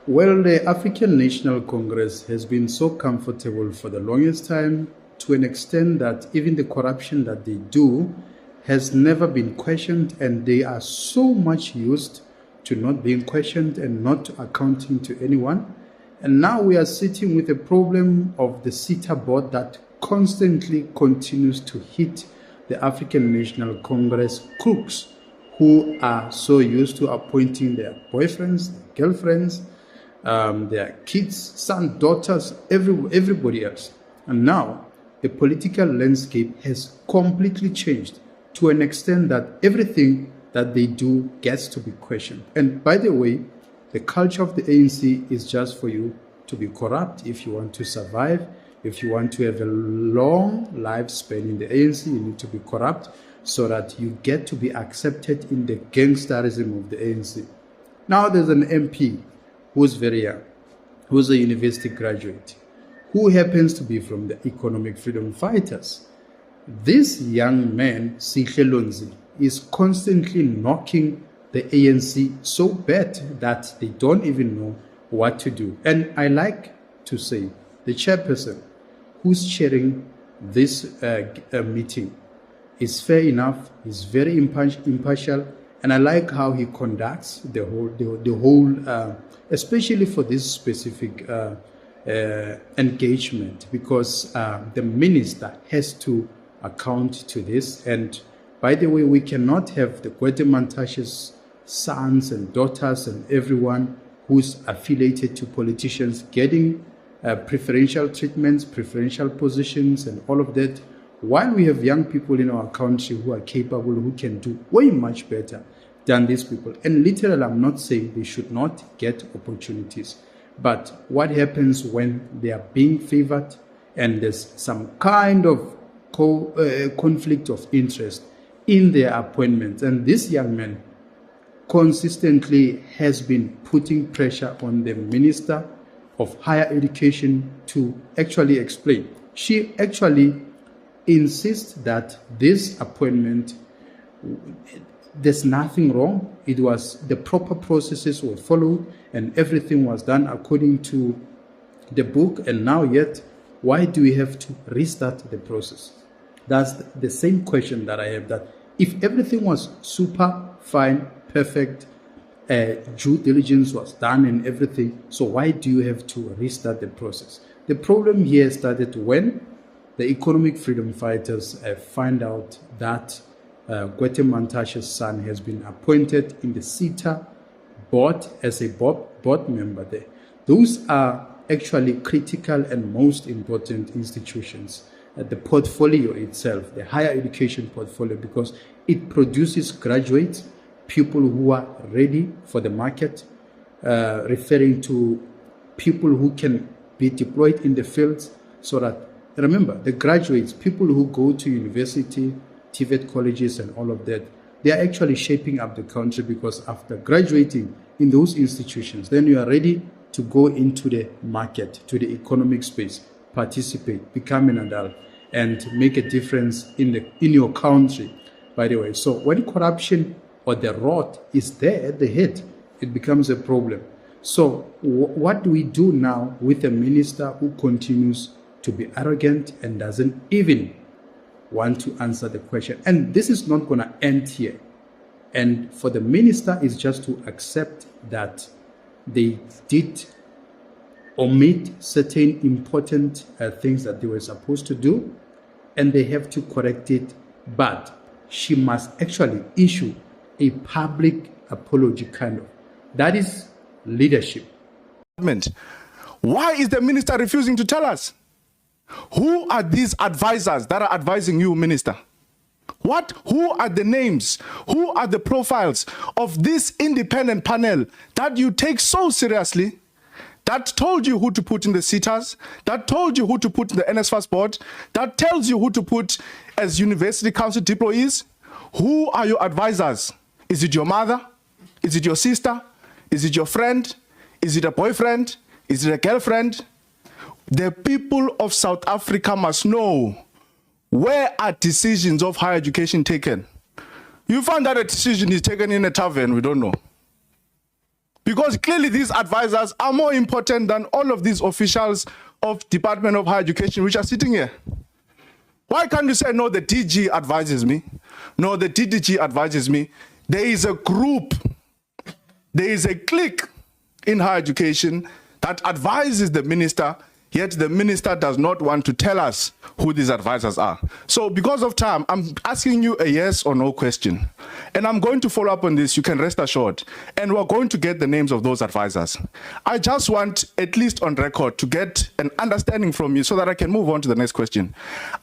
Well, the African National Congress has been so comfortable for the longest time, to an extent that even the corruption that they do has never been questioned, and they are so much used to not being questioned and not accounting to anyone. And now we are sitting with a problem of the SITA board that constantly continues to hit the African National Congress crooks, who are so used to appointing their boyfriends, their girlfriends, their kids, sons, daughters, everybody else. And now the political landscape has completely changed to an extent that everything that they do gets to be questioned. And by the way, the culture of the ANC is just for you to be corrupt if you want to survive. If you want to have a long lifespan in the ANC, you need to be corrupt so that you get to be accepted in the gangsterism of the ANC. Now there's an MP who's very young, who's a university graduate, who happens to be from the economic freedom fighters. This young man, Sihle Lonzi, is constantly knocking the ANC so bad that they don't even know what to do. And I like to say the chairperson who's chairing this meeting is fair enough, he's very impartial, and I like how he conducts the whole especially for this specific engagement, because the minister has to account to this. And by the way, we cannot have the Gwede Mantashe's sons and daughters and everyone who's affiliated to politicians getting preferential treatments, preferential positions, and all of that, while we have young people in our country who are capable, who can do way much better than these people. And literally, I'm not saying they should not get opportunities, but what happens when they are being favored and there's some kind of conflict of interest in their appointments? And this young man consistently has been putting pressure on the Minister of Higher Education to actually explain. She actually insists that this appointment, there's nothing wrong. It was, the proper processes were followed and everything was done according to the book. And now yet, why do we have to restart the process? That's the same question that I have, that if everything was super fine, perfect, due diligence was done and everything, so why do you have to restart the process? The problem here started when the economic freedom fighters find out that Gwede Mantashe's son has been appointed in the SITA board as a board member there. Those are actually critical and most important institutions. The portfolio itself, the higher education portfolio, because it produces graduates, people who are ready for the market, referring to people who can be deployed in the fields. So that, remember, the graduates, people who go to university, TVET colleges and all of that, they are actually shaping up the country, because after graduating in those institutions, then you are ready to go into the market, to the economic space, participate, become an adult, and make a difference in your country, by the way. So when corruption or the rot is there at the head, it becomes a problem. So what do we do now with a minister who continues to be arrogant and doesn't even want to answer the question? And this is not going to end here. And for the minister is just to accept that they did omit certain important things that they were supposed to do, and they have to correct it. But she must actually issue a public apology, kind of. That is leadership. Why is the minister refusing to tell us? Who are these advisors that are advising you, minister? Who are the names? Who are the profiles of this independent panel that you take so seriously, that told you who to put in the SITAs, that told you who to put in the NSFAS board, that tells you who to put as university council deployees? Who are your advisors? Is it your mother? Is it your sister? Is it your friend? Is it a boyfriend? Is it a girlfriend? The people of South Africa must know, where are decisions of higher education taken? You find that a decision is taken in a tavern, we don't know. Because clearly these advisors are more important than all of these officials of Department of Higher Education which are sitting here. Why can't you say, no, the DG advises me? No, the DDG advises me. There is a group, there is a clique in higher education that advises the minister, yet the minister does not want to tell us who these advisors are. So because of time, I'm asking you a yes or no question. And I'm going to follow up on this, you can rest assured. And we're going to get the names of those advisors. I just want, at least on record, to get an understanding from you so that I can move on to the next question.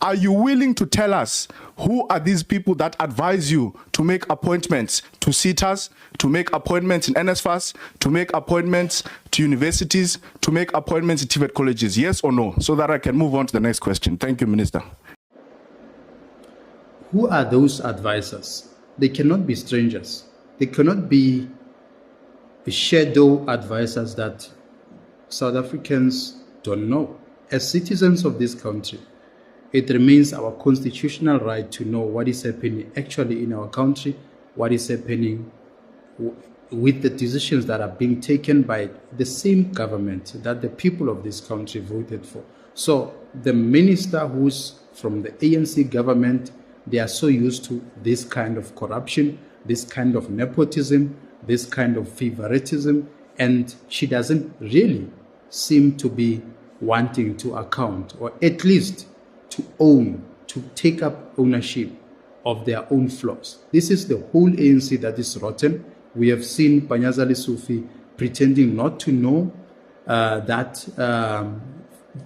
Are you willing to tell us who are these people that advise you to make appointments to sitters, to make appointments in NSFAS, to make appointments to universities, to make appointments in TVET colleges? Yes or no? So that I can move on to the next question. Thank you, Minister. Who are those advisors? They cannot be strangers. They cannot be shadow advisors that South Africans don't know. As citizens of this country, it remains our constitutional right to know what is happening actually in our country, what is happening with the decisions that are being taken by the same government that the people of this country voted for. So the minister who's from the ANC government, they are so used to this kind of corruption, this kind of nepotism, this kind of favoritism, and she doesn't really seem to be wanting to account, or at least to own, to take up ownership of their own flaws. This is the whole ANC that is rotten. We have seen Panyazali Sufi pretending not to know that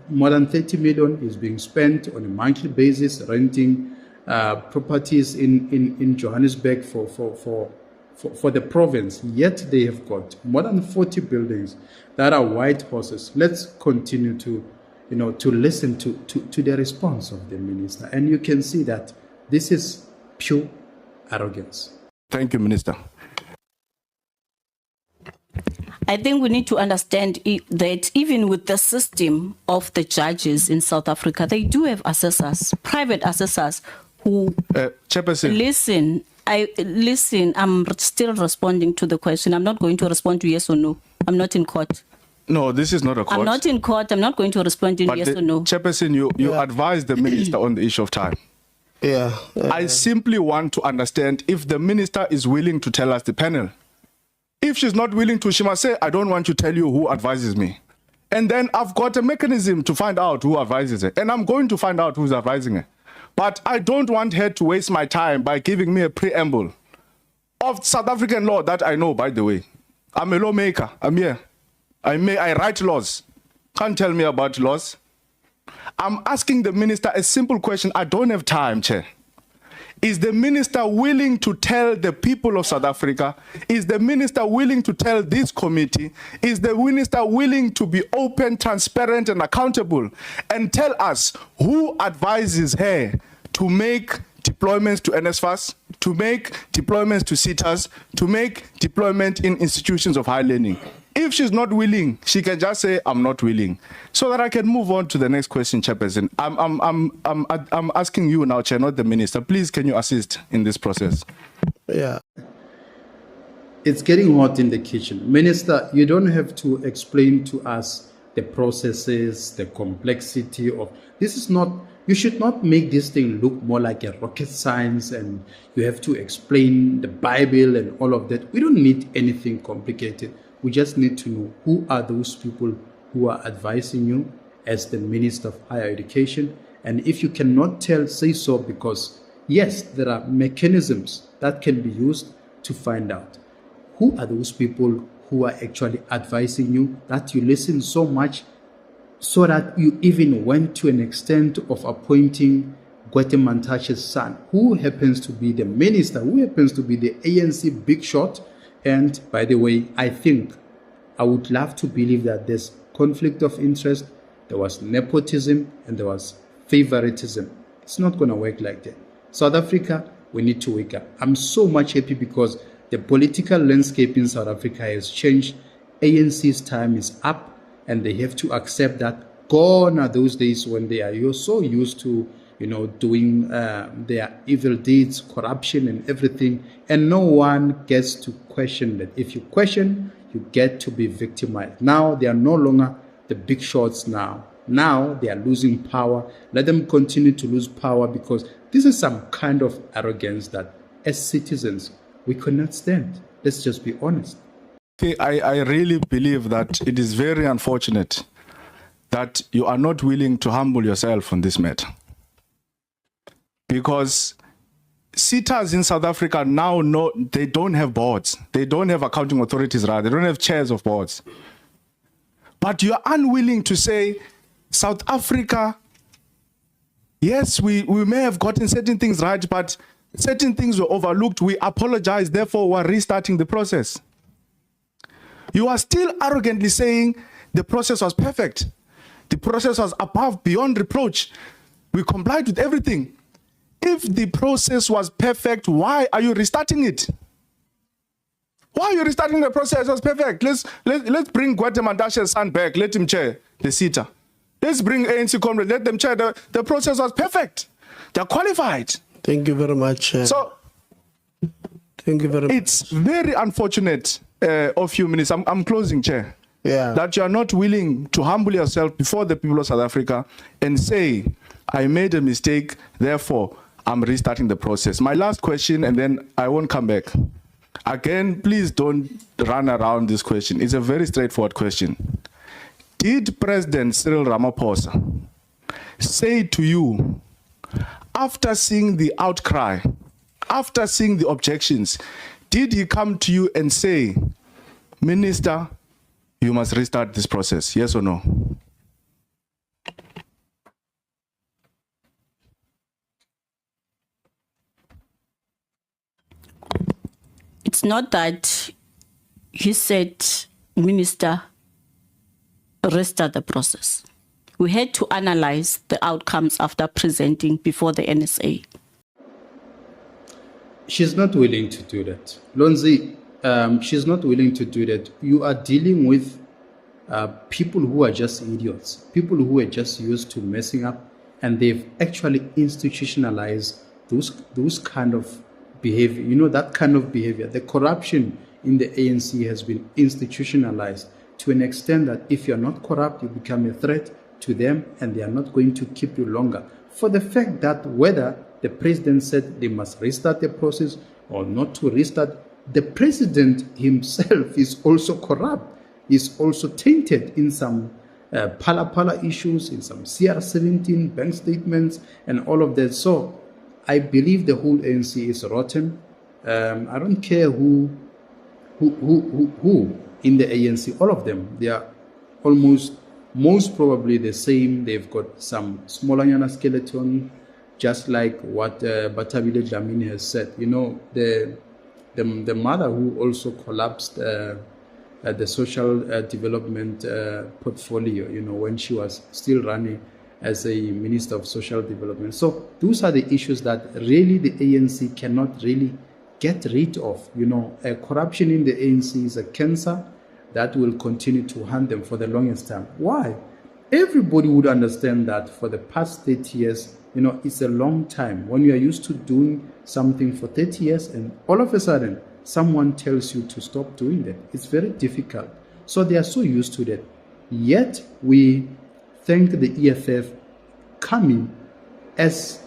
more than 30 million is being spent on a monthly basis renting properties in Johannesburg for the province. Yet they have got more than 40 buildings that are white horses. Let's continue to listen to the response of the minister. And you can see that this is pure arrogance. Thank you, Minister. I think we need to understand that even with the system of the judges in South Africa, they do have assessors, private assessors who Chairperson. Listen, I'm still responding to the question. I'm not going to respond to yes or no. I'm not in court. No, this is not a court. I'm not in court. I'm not going to respond in yes or no. Chairperson, you advised the minister on the issue of time. Yeah. I simply want to understand if the minister is willing to tell us the panel. If she's not willing to, she must say, I don't want to tell you who advises me. And then I've got a mechanism to find out who advises her. And I'm going to find out who's advising her. But I don't want her to waste my time by giving me a preamble of South African law that I know, by the way. I'm a lawmaker. I'm here. I write laws. Can't tell me about laws. I'm asking the minister a simple question. I don't have time, Chair. Is the minister willing to tell the people of South Africa? Is the minister willing to tell this committee? Is the minister willing to be open, transparent, and accountable and tell us who advises her to make deployments to NSFAS, to make deployments to sitters, to make deployment in institutions of higher learning? If she's not willing, she can just say, I'm not willing. So that I can move on to the next question, Chairperson. I'm asking you now, Chair, not the minister. Please, can you assist in this process? Yeah. It's getting hot in the kitchen. Minister, you don't have to explain to us the processes, the complexity of... This is not... You should not make this thing look more like a rocket science and you have to explain the Bible and all of that. We don't need anything complicated. We just need to know who are those people who are advising you as the Minister of Higher Education. And if you cannot tell, say so, because yes, there are mechanisms that can be used to find out who are those people who are actually advising you, that you listen so much so that you even went to an extent of appointing Gwede Mantashe's son, who happens to be the minister, who happens to be the ANC big shot. And by the way, I think I would love to believe that there's conflict of interest, there was nepotism, and there was favoritism. It's not going to work like that. South Africa, we need to wake up. I'm so much happy because the political landscape in South Africa has changed. ANC's time is up, and they have to accept that. Gone are those days when they are so used to doing their evil deeds, corruption and everything, and no one gets to question that. If you question, you get to be victimized. Now they are no longer the big shots now. Now they are losing power. Let them continue to lose power, because this is some kind of arrogance that as citizens we cannot stand. Let's just be honest. I really believe that it is very unfortunate that you are not willing to humble yourself on this matter. Because sitters in South Africa now know they don't have boards. They don't have accounting authorities, rather. They don't have chairs of boards. But you are unwilling to say, South Africa, yes, we may have gotten certain things right, but certain things were overlooked. We apologize, therefore we're restarting the process. You are still arrogantly saying the process was perfect. The process was above, beyond reproach. We complied with everything. If the process was perfect, why are you restarting it? Why are you restarting the process? It was perfect. Let's bring Gwede Mantashe's son back. Let him chair the sitter. Let's bring ANC comrades. Let them chair. The process was perfect. They're qualified. Thank you very much. So, thank you very much. It's very unfortunate of you, Minister. I'm closing, Chair. Yeah. That you are not willing to humble yourself before the people of South Africa and say, I made a mistake, therefore I'm restarting the process. My last question, and then I won't come back. Again, please don't run around this question. It's a very straightforward question. Did President Cyril Ramaphosa say to you, after seeing the outcry, after seeing the objections, did he come to you and say, Minister, you must restart this process? Yes or no? It's not that he said, Minister, restart the process. We had to analyze the outcomes after presenting before the NSA. She's not willing to do that. Lonzi, she's not willing to do that. You are dealing with people who are just idiots, people who are just used to messing up, and they've actually institutionalized those kind of behavior. You know, that kind of behavior. The corruption in the ANC has been institutionalized to an extent that if you're not corrupt, you become a threat to them, and they are not going to keep you longer. For the fact that whether the president said they must restart the process or not to restart, the president himself is also corrupt, is also tainted in some pala issues, in some CR17 bank statements and all of that. So I believe the whole ANC is rotten. I don't care who in the ANC, all of them, they are most probably the same. They've got some small skeleton, just like what Batabile Dlamini has said. You know, the mother who also collapsed the social development portfolio, you know, when she was still running as a Minister of Social Development. So those are the issues that really the ANC cannot really get rid of. You know, corruption in the ANC is a cancer that will continue to haunt them for the longest time. Why? Everybody would understand that for the past 30 years, you know, it's a long time. When you are used to doing something for 30 years and all of a sudden someone tells you to stop doing that, it's very difficult. So they are so used to that. Yet we thank the EFF coming as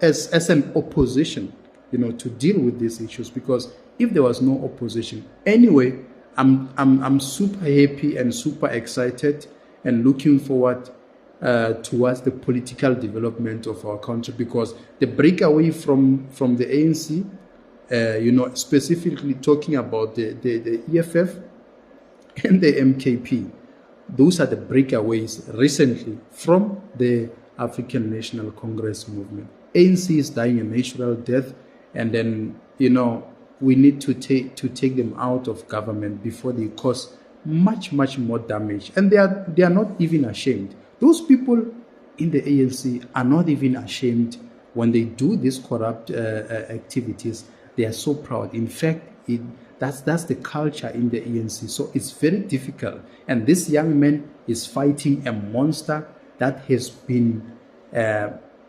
an opposition, you know, to deal with these issues. Because if there was no opposition, anyway, I'm super happy and super excited and looking forward towards the political development of our country, because the breakaway from the ANC, you know, specifically talking about the EFF and the MKP, those are the breakaways recently from the African National Congress movement. ANC is dying a natural death, and then, you know, we need to take them out of government before they cause much more damage. And they are not even ashamed. Those people in the ANC are not even ashamed when they do these corrupt activities. They are so proud. In fact, that's the culture in the ANC. So it's very difficult. And this young man is fighting a monster that has been,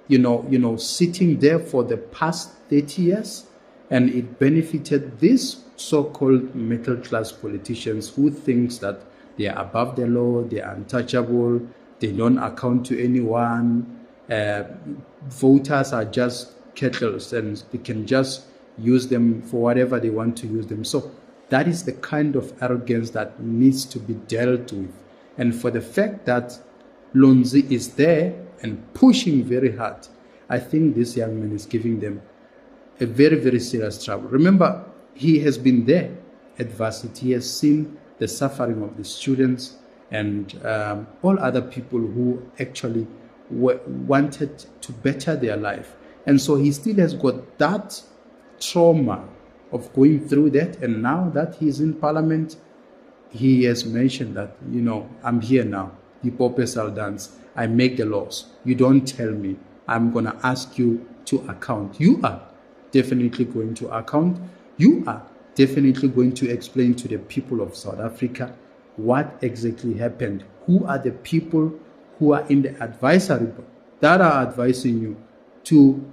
you know, sitting there for the past 30 years. And it benefited these so-called middle-class politicians who thinks that they are above the law, they are untouchable, they don't account to anyone. Voters are just kettles and they can just use them for whatever they want to use them. So that is the kind of arrogance that needs to be dealt with. And for the fact that Lonzi is there and pushing very hard, I think this young man is giving them a very, very serious trouble. Remember, he has been there at varsity. He has seen the suffering of the students and all other people who actually wanted to better their life. And so he still has got that trauma of going through that. And now that he's in parliament, he has mentioned that, you know, I'm here now. The Pope shall dance. I make the laws. You don't tell me. I'm going to ask you to account. You are definitely going to account. You are definitely going to explain to the people of South Africa what exactly happened. Who are the people who are in the advisory board that are advising you to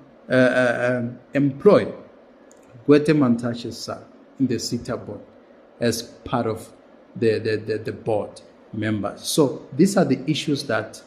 employ Gwede Mantashe's son in the SITA board as part of the board members. So these are the issues that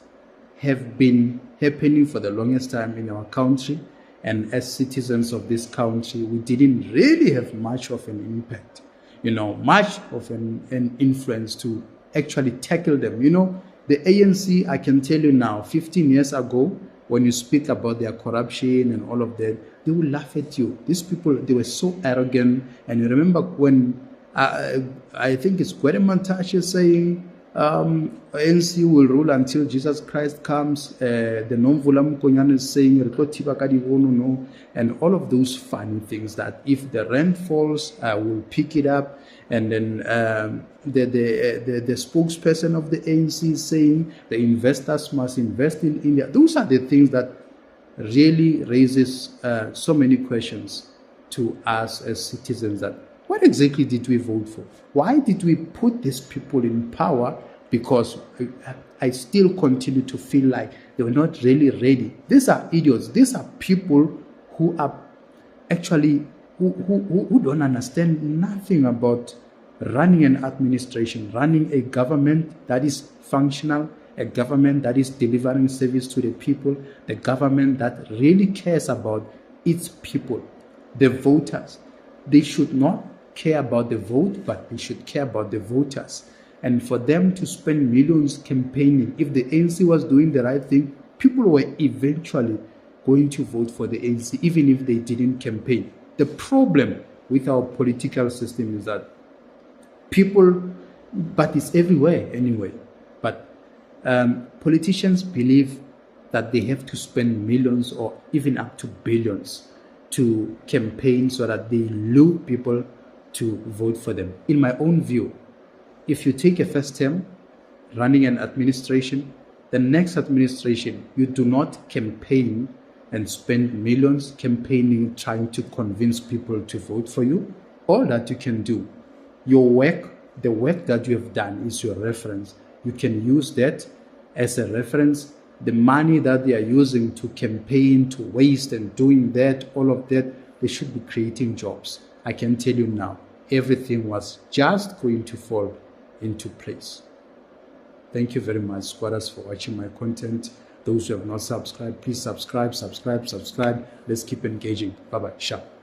have been happening for the longest time in our country. And as citizens of this country, we didn't really have much of an impact, you know, much of an influence to actually tackle them. You know, the ANC, I can tell you now, 15 years ago, when you speak about their corruption and all of that, they will laugh at you. These people, they were so arrogant. And you remember when, I think it's Gwede Mantashe saying, ANC will rule until Jesus Christ comes. The non-Vula Mokonyane is saying, no, and all of those funny things that if the rent falls, we'll pick it up. And then the spokesperson of the ANC is saying the investors must invest in India. Those are the things that really raises so many questions to us as citizens, that what exactly did we vote for? Why did we put these people in power? Because I still continue to feel like they were not really ready. These are idiots. These are people who are actually, who don't understand nothing about running an administration, running a government that is functional, a government that is delivering service to the people, the government that really cares about its people, the voters. They should not care about the vote, but they should care about the voters. And for them to spend millions campaigning, if the ANC was doing the right thing, people were eventually going to vote for the ANC, even if they didn't campaign. The problem with our political system is that people, but it's everywhere anyway, but politicians believe that they have to spend millions or even up to billions to campaign so that they lure people to vote for them. In my own view, if you take a first term running an administration, the next administration, you do not campaign and spend millions campaigning, trying to convince people to vote for you. All that you can do, your work, the work that you have done is your reference. You can use that as a reference. The money that they are using to campaign, to waste and doing that, all of that, they should be creating jobs. I can tell you now, everything was just going to fall into place. Thank you very much, squatters, for watching my content. Those who have not subscribed, please subscribe. Let's keep engaging. Bye-bye. Ciao.